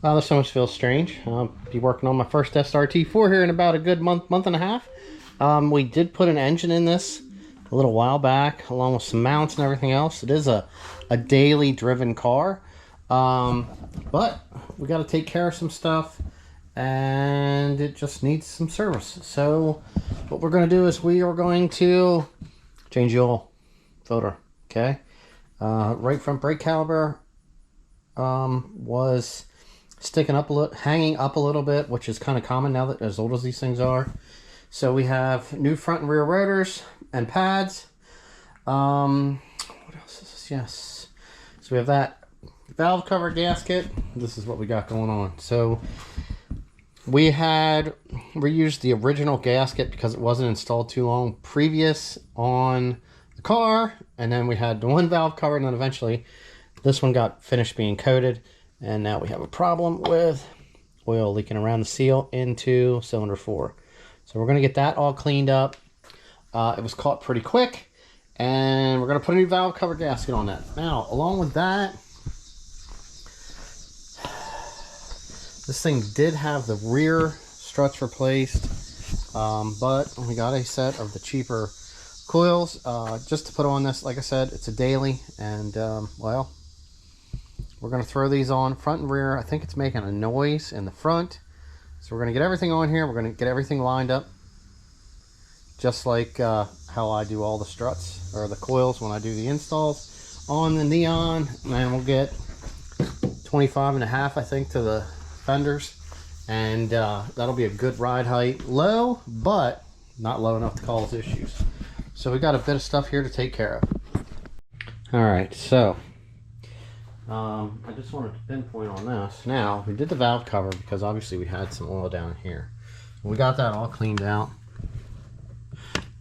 This almost feels strange. I'll be working on my first SRT4 here in about a good month and a half. We did put an engine in this a little while back, along with some mounts and everything else. It is a daily driven car, but we got to take care of some stuff, and it just needs some service. So what we're going to do is we are going to change the oil filter. Okay, right front brake caliper was sticking up a little, hanging up a little bit, which is kind of common now that as old as these things are. So we have new front and rear rotors and pads. What else is this? Yes. So we have that valve cover gasket. This is what we got going on. So we used the original gasket because it wasn't installed too long previous on the car, and then we had the one valve cover, and then eventually this one got finished being coated, and now we have a problem with oil leaking around the seal into cylinder 4. So we're going to get that all cleaned up. It was caught pretty quick, and we're going to put a new valve cover gasket on that. Now, along with that, this thing did have the rear struts replaced, but we got a set of the cheaper coils just to put on this. Like I said, it's a daily, and well, we're going to throw these on front and rear. I think it's making a noise in the front. So we're going to get everything on here. We're going to get everything lined up, just like how I do all the struts or the coils when I do the installs on the Neon. And we'll get 25.5, I think, to the fenders. And that'll be a good ride height. Low, but not low enough to cause issues. So we got a bit of stuff here to take care of. All right, so I just wanted to pinpoint on this. Now, we did the valve cover because obviously we had some oil down here. We got that all cleaned out.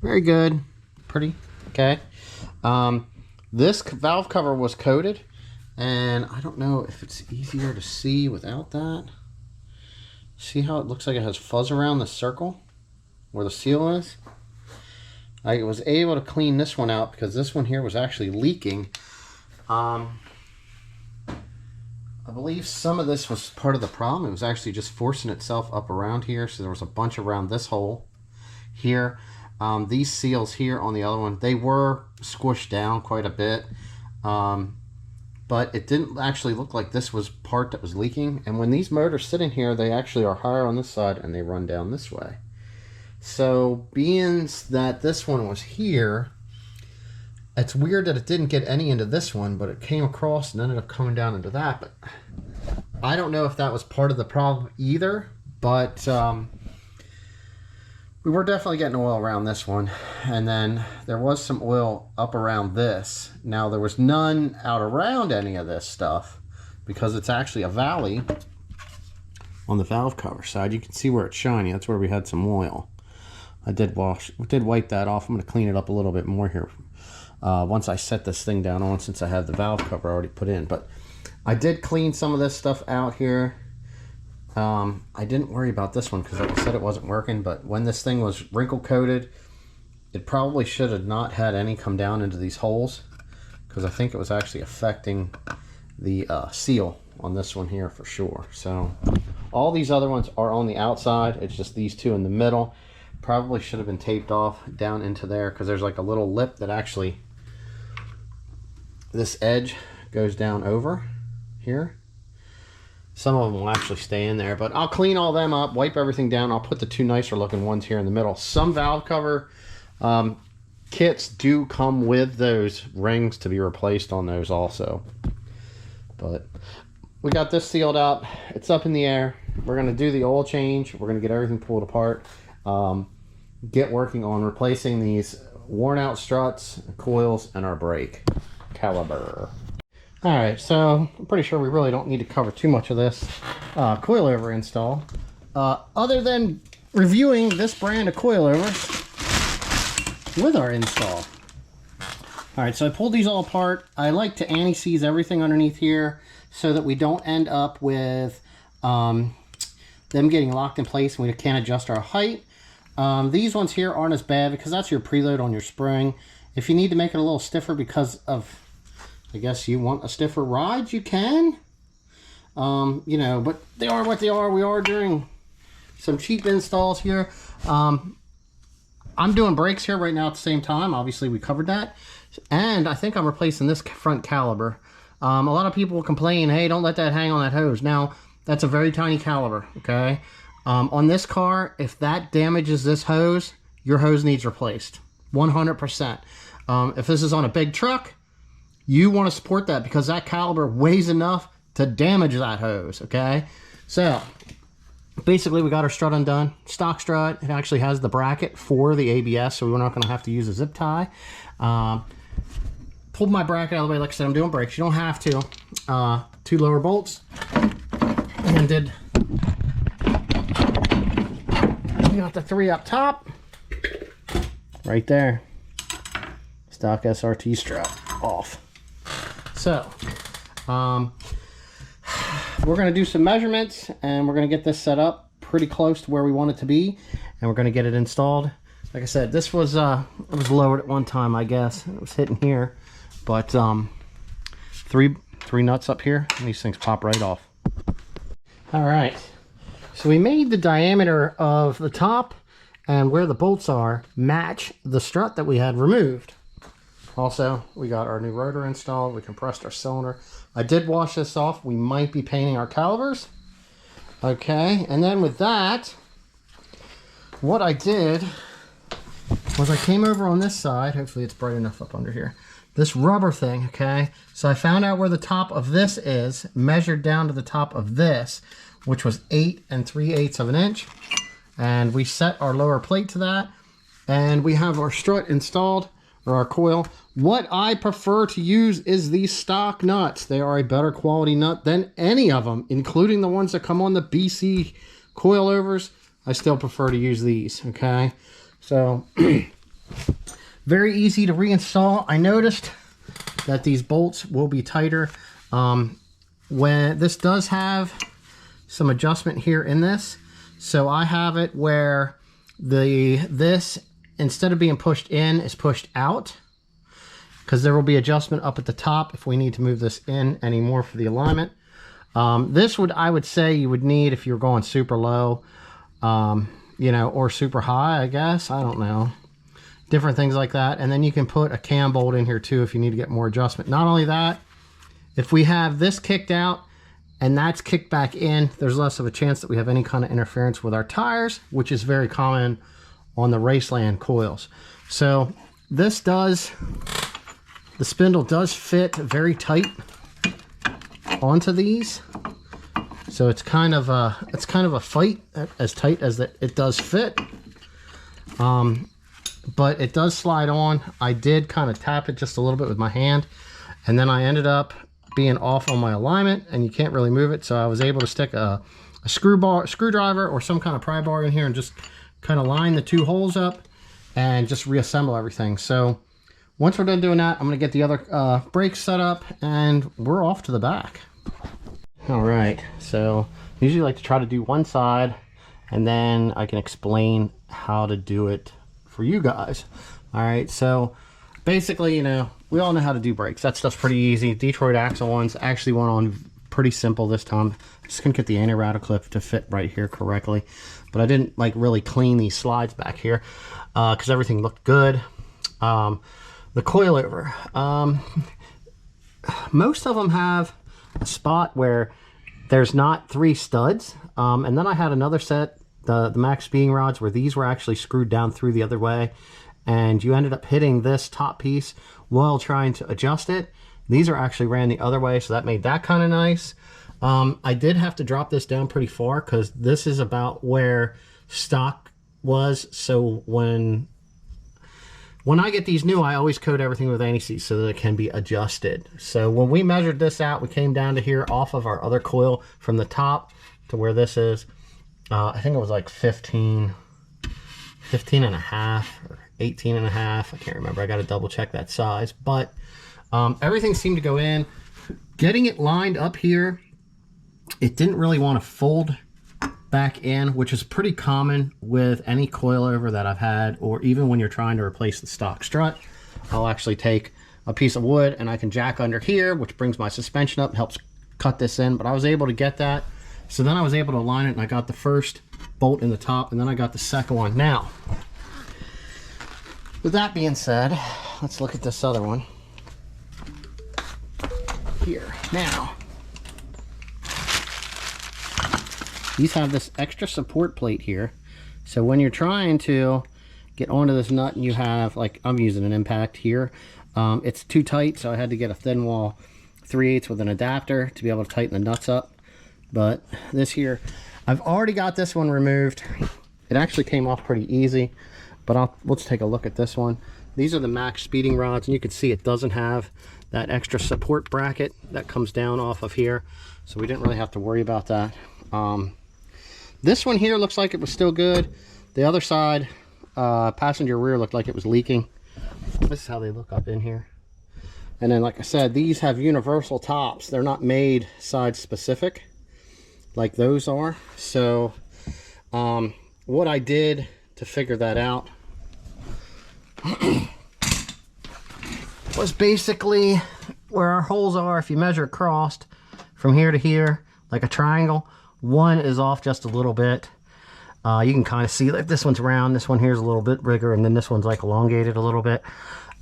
Very good. Pretty. Okay. This valve cover was coated, and I don't know if it's easier to see without that. See how it looks like it has fuzz around the circle where the seal is? I was able to clean this one out because this one here was actually leaking. I believe some of this was part of the problem. It was actually just forcing itself up around here. So there was a bunch around this hole here. These seals here on the other one, they were squished down quite a bit. But it didn't actually look like this was part that was leaking. And when these motors sit in here, they actually are higher on this side and they run down this way. So being that this one was here, it's weird that it didn't get any into this one, but it came across and ended up coming down into that. But I don't know if that was part of the problem either, but we were definitely getting oil around this one. And then there was some oil up around this. Now there was none out around any of this stuff because it's actually a valley on the valve cover side. You can see where it's shiny. That's where we had some oil. I did wipe that off. I'm going to clean it up a little bit more here once I set this thing down on, since I have the valve cover already put in. But I did clean some of this stuff out here. I didn't worry about this one because, like I said, it wasn't working. But when this thing was wrinkle coated, it probably should have not had any come down into these holes, because I think it was actually affecting the seal on this one here for sure. So all these other ones are on the outside. It's just these two in the middle. Probably should have been taped off down into there, because there's like a little lip that actually, this edge goes down over here. Some of them will actually stay in there, but I'll clean all them up, wipe everything down. I'll put the two nicer looking ones here in the middle. Some valve cover kits do come with those rings to be replaced on those also. But we got this sealed up. It's up in the air. We're going to do the oil change. We're going to get everything pulled apart. Get working on replacing these worn out struts, coils, and our brake caliper. Alright, so I'm pretty sure we really don't need to cover too much of this coilover install, other than reviewing this brand of coilover with our install. Alright, so I pulled these all apart. I like to anti-seize everything underneath here so that we don't end up with them getting locked in place and we can't adjust our height. These ones here aren't as bad because that's your preload on your spring. If you need to make it a little stiffer because of, I guess you want a stiffer ride, you can. You know, but they are what they are. We are doing some cheap installs here. I'm doing brakes here right now at the same time. Obviously, we covered that. And I think I'm replacing this front caliper. A lot of people complain, hey, don't let that hang on that hose. Now, that's a very tiny caliper, okay? On this car, if that damages this hose, your hose needs replaced. 100%. If this is on a big truck, you want to support that because that caliper weighs enough to damage that hose, okay? So, basically, we got our strut undone. Stock strut. It actually has the bracket for the ABS, so we're not going to have to use a zip tie. Pulled my bracket out of the way. Like I said, I'm doing brakes. You don't have to. 2 lower bolts. And did... We got the 3 up top. Right there. Stock SRT strut off. So, we're going to do some measurements, and we're going to get this set up pretty close to where we want it to be, and we're going to get it installed. Like I said, this was it was lowered at one time, I guess. It was hitting here, but three nuts up here, and these things pop right off. All right, so we made the diameter of the top and where the bolts are match the strut that we had removed. Also, we got our new rotor installed. We compressed our cylinder. I did wash this off. We might be painting our calipers. Okay, and then with that, what I did was I came over on this side. Hopefully it's bright enough up under here. This rubber thing, okay? So I found out where the top of this is, measured down to the top of this, which was 8 3/8 of an inch. And we set our lower plate to that. And we have our strut installed, or our coil. What I prefer to use is these stock nuts. They are a better quality nut than any of them, including the ones that come on the BC coilovers. I still prefer to use these, okay? So, very easy to reinstall. I noticed that these bolts will be tighter. When this does have some adjustment here in this, so I have it where this, instead of being pushed in, is pushed out, because there will be adjustment up at the top if we need to move this in anymore for the alignment. This would, I would say, you would need if you're going super low, you know, or super high, I guess. I don't know. Different things like that. And then you can put a cam bolt in here too if you need to get more adjustment. Not only that, if we have this kicked out and that's kicked back in, there's less of a chance that we have any kind of interference with our tires, which is very common on the Raceland coils. So this does, the spindle does fit very tight onto these. So it's kind of a fight, as tight as that it does fit. But it does slide on. I did kind of tap it just a little bit with my hand, and then I ended up being off on my alignment, and you can't really move it. So I was able to stick a screwdriver or some kind of pry bar in here and just kind of line the 2 holes up and just reassemble everything. So once we're done doing that, I'm going to get the other brakes set up, and we're off to the back. All right, so I usually like to try to do one side, and then I can explain how to do it for you guys. All right, so basically, you know, we all know how to do brakes. That stuff's pretty easy. Detroit axle ones actually went on pretty simple this time. I just couldn't get the anti-rattle clip to fit right here correctly, but I didn't like really clean these slides back here because everything looked good. The coilover, most of them have a spot where there's not 3 studs, and then I had another set, the max speeding rods, where these were actually screwed down through the other way, and you ended up hitting this top piece while trying to adjust it. These are actually ran the other way, so that made that kind of nice. I did have to drop this down pretty far because this is about where stock was, so when I get these new, I always coat everything with anti-seize so that it can be adjusted. So when we measured this out, we came down to here off of our other coil from the top to where this is. I think it was like 15 and a half or 18 and a half. I can't remember. I got to double check that size. But everything seemed to go in. Getting it lined up here, it didn't really want to fold back in, which is pretty common with any coilover that I've had, or even when you're trying to replace the stock strut. I'll actually take a piece of wood and I can jack under here, which brings my suspension up, helps cut this in, but I was able to get that. So then I was able to align it, and I got the first bolt in the top, and then I got the second one. Now, with that being said, let's look at this other one here. Now, these have this extra support plate here. So when you're trying to get onto this nut and you have, like, I'm using an impact here, it's too tight, so I had to get a thin wall 3/8 with an adapter to be able to tighten the nuts up. But this here, I've already got this one removed. It actually came off pretty easy, but let's take a look at this one. These are the max speeding rods, and you can see it doesn't have that extra support bracket that comes down off of here, so we didn't really have to worry about that. This one here looks like it was still good. The other side, passenger rear, looked like it was leaking. This is how they look up in here. And then, like I said, these have universal tops. They're not made side specific like those are. So what I did to figure that out was basically where our holes are. If you measure across from here to here like a triangle, one is off just a little bit. You can kind of see, like, this one's round, this one here is a little bit bigger, and then this one's like elongated a little bit.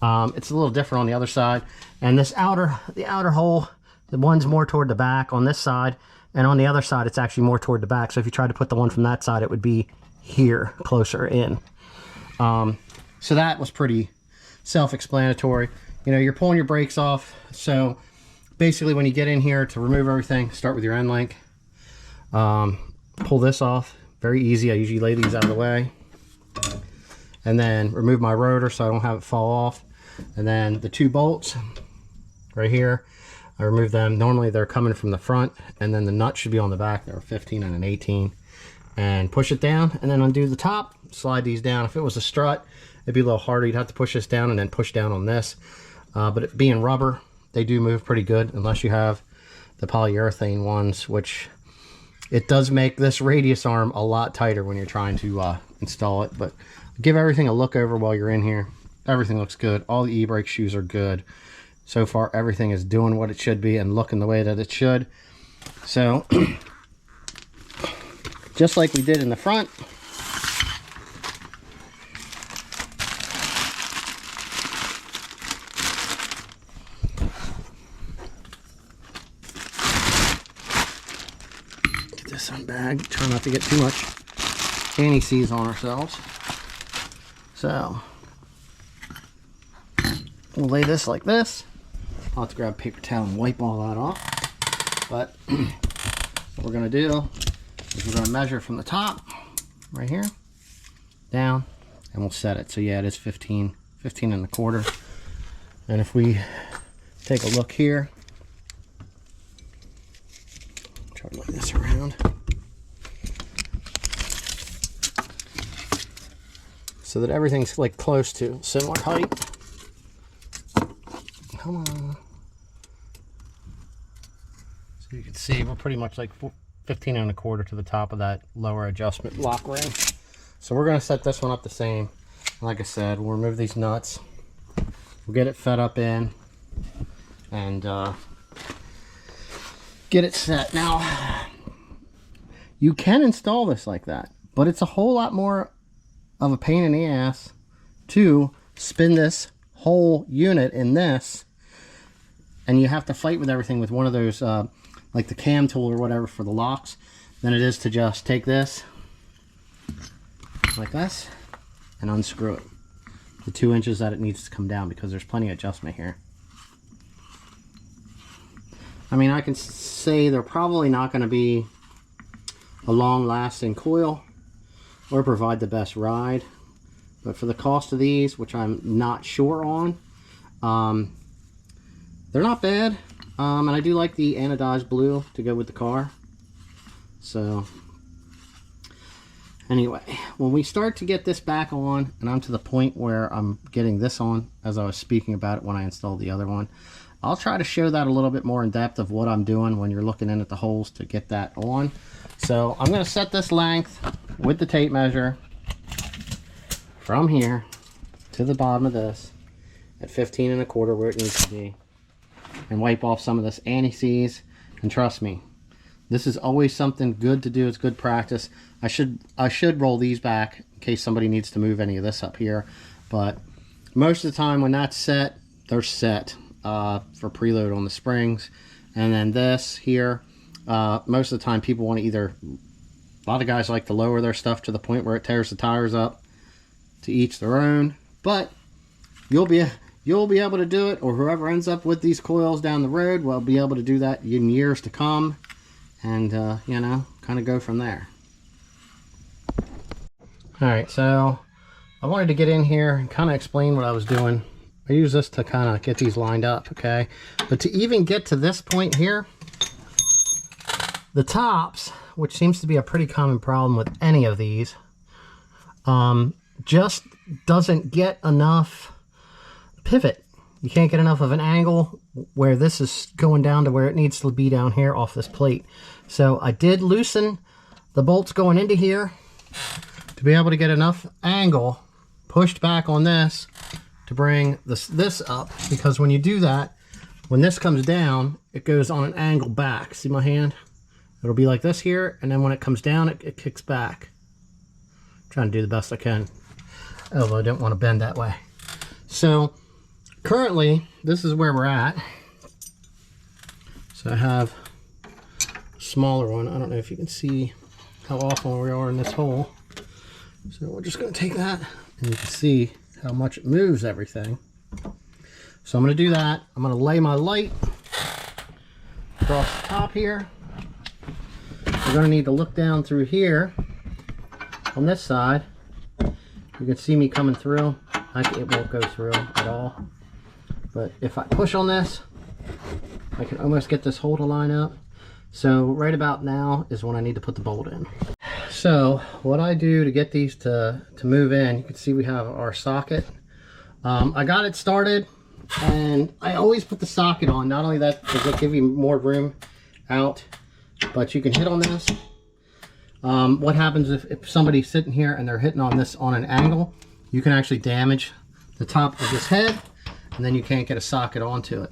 It's a little different on the other side. And this the outer hole, the one's more toward the back on this side, and on the other side it's actually more toward the back. So if you tried to put the one from that side, it would be here, closer in. So that was pretty self-explanatory. You know, you're pulling your brakes off, so basically when you get in here to remove everything, start with your end link. Pull this off, very easy. I usually lay these out of the way, and then remove my rotor so I don't have it fall off. And then the two bolts right here, I remove them. Normally they're coming from the front, and then the nut should be on the back. They're a 15 and an 18. And push it down, and then undo the top, slide these down. If it was a strut, it'd be a little harder. You'd have to push this down and then push down on this. But it being rubber, they do move pretty good, unless you have the polyurethane ones, which it does make this radius arm a lot tighter when you're trying to install it. But give everything a look over while you're in here. Everything looks good. All the e-brake shoes are good. So far, everything is doing what it should be and looking the way that it should. So, just like we did in the front, get this unbagged. Try not to get too much anti-seize on ourselves. So we'll lay this like this. I'll have to grab a paper towel and wipe all that off. But what we're going to do is we're going to measure from the top, right here, down, and we'll set it. So yeah, it is 15 and a quarter. And if we take a look here, try to move this around. So that everything's like close to similar height. Come on. So you can see we're pretty much like 15 and a quarter to the top of that lower adjustment lock ring. So we're going to set this one up the same. Like I said, we'll remove these nuts. We'll get it fed up in and get it set. Now, you can install this like that, but it's a whole lot more of a pain in the ass to spin this whole unit in this, and you have to fight with everything with one of those like the cam tool or whatever for the locks, than it is to just take this like this and unscrew it the 2 inches that it needs to come down, because there's plenty of adjustment here. I mean, I can say they're probably not going to be a long-lasting coil or provide the best ride, but for the cost of these, which I'm not sure on, they're not bad. And I do like the anodized blue to go with the car. So anyway, when we start to get this back on, and I'm to the point where I'm getting this on as I was speaking about it when I installed the other one, I'll try to show that a little bit more in depth of what I'm doing when you're looking in at the holes to get that on. So I'm going to set this length with the tape measure from here to the bottom of this at 15 and a quarter, where it needs to be, and wipe off some of this anti-seize. And trust me, this is always something good to do. It's good practice. I should roll these back in case somebody needs to move any of this up here. But most of the time when that's set, they're set for preload on the springs. And then this here, most of the time people want to either, a lot of guys like to lower their stuff to the point where it tears the tires up. To each their own. But you'll be able to do it, or whoever ends up with these coils down the road will be able to do that in years to come. And you know, kind of go from there. Alright, so I wanted to get in here and kind of explain what I was doing. I use this to kind of get these lined up, okay? But to even get to this point here, the tops, which seems to be a pretty common problem with any of these, just doesn't get enough pivot. You can't get enough of an angle where this is going down to where it needs to be down here off this plate. So I did loosen the bolts going into here to be able to get enough angle pushed back on this to bring this up, because when you do that, when this comes down, it goes on an angle back. See my hand? It'll be like this here, and then when it comes down, it kicks back. I'm trying to do the best I can, although I don't want to bend that way. So currently, this is where we're at. So I have a smaller one. I don't know if you can see how often we are in this hole. So we're just going to take that, and you can see how much it moves everything. So I'm going to do that. I'm going to lay my light across the top here. We're going to need to look down through here on this side. You can see me coming through. It won't go through at all. But if I push on this, I can almost get this hole to line up. So right about now is when I need to put the bolt in. So what I do to get these to move in, you can see we have our socket. I got it started, and I always put the socket on. Not only that, does it give you more room out, but you can hit on this. What happens if somebody's sitting here and they're hitting on this on an angle, you can actually damage the top of this head, and then you can't get a socket onto it.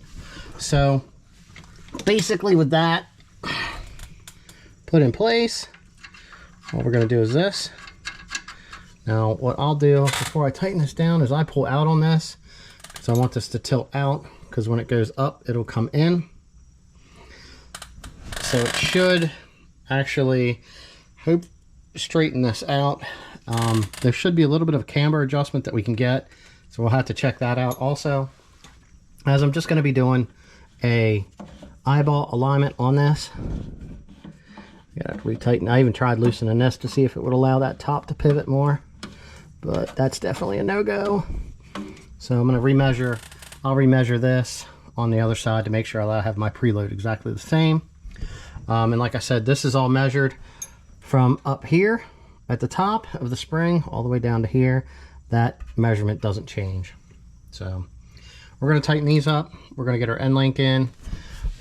So basically with that put in place, what we're going to do is this. Now what I'll do before I tighten this down is I pull out on this, because I want this to tilt out, because when it goes up it'll come in. So it should actually straighten this out. There should be a little bit of a camber adjustment that we can get, so we'll have to check that out also, as I'm just going to be doing a eyeball alignment on this. Gotta retighten. I even tried loosening this to see if it would allow that top to pivot more, but that's definitely a no-go. So I'm going to remeasure. I'll remeasure this on the other side to make sure I have my preload exactly the same. And like I said, this is all measured from up here at the top of the spring all the way down to here. That measurement doesn't change. So we're going to tighten these up. We're going to get our end link in.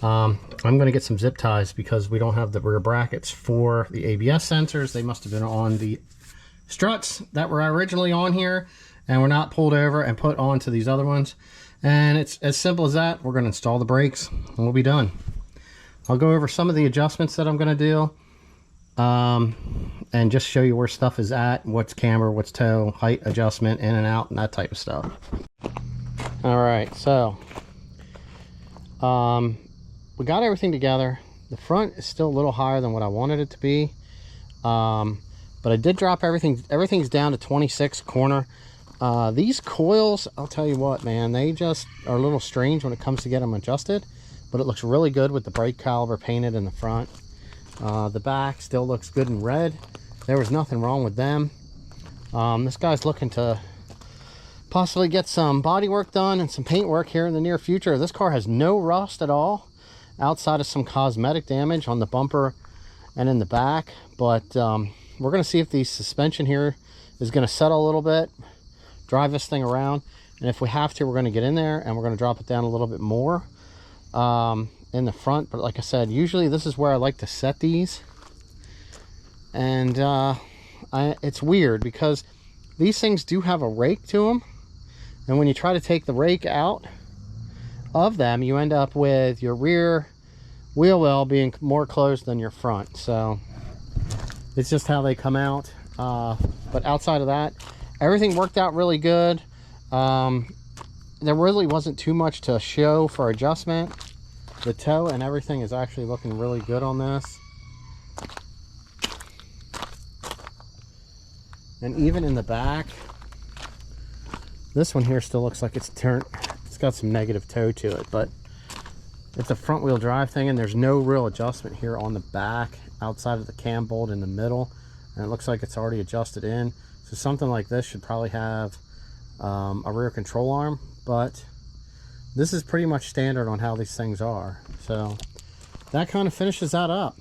I'm going to get some zip ties because we don't have the rear brackets for the ABS sensors. They must have been on the struts that were originally on here and were not pulled over and put onto these other ones. And it's as simple as that. We're going to install the brakes and we'll be done. I'll go over some of the adjustments that I'm going to do, and just show you where stuff is at, what's camber, what's toe, height adjustment, in and out, and that type of stuff. All right, so we got everything together. The front is still a little higher than what I wanted it to be, but I did drop everything. Everything's down to 26 corner. These coils, I'll tell you what, man, they just are a little strange when it comes to get them adjusted, but it looks really good with the brake caliber painted in the front. The back still looks good in red. There was nothing wrong with them. This guy's looking to possibly get some body work done and some paint work here in the near future. This car has no rust at all, outside of some cosmetic damage on the bumper and in the back. But we're going to see if the suspension here is going to settle a little bit, drive this thing around, and if we have to, we're going to get in there and we're going to drop it down a little bit more in the front. But like I said, usually this is where I like to set these, and it's weird because these things do have a rake to them, and when you try to take the rake out of them, you end up with your rear wheel well being more closed than your front. So it's just how they come out. But outside of that, everything worked out really good. There really wasn't too much to show for adjustment. The toe and everything is actually looking really good on this. And even in the back, this one here still looks like it's got some negative toe to it, but it's a front wheel drive thing, and there's no real adjustment here on the back outside of the cam bolt in the middle, and it looks like it's already adjusted in. So something like this should probably have a rear control arm, but this is pretty much standard on how these things are. So that kind of finishes that up.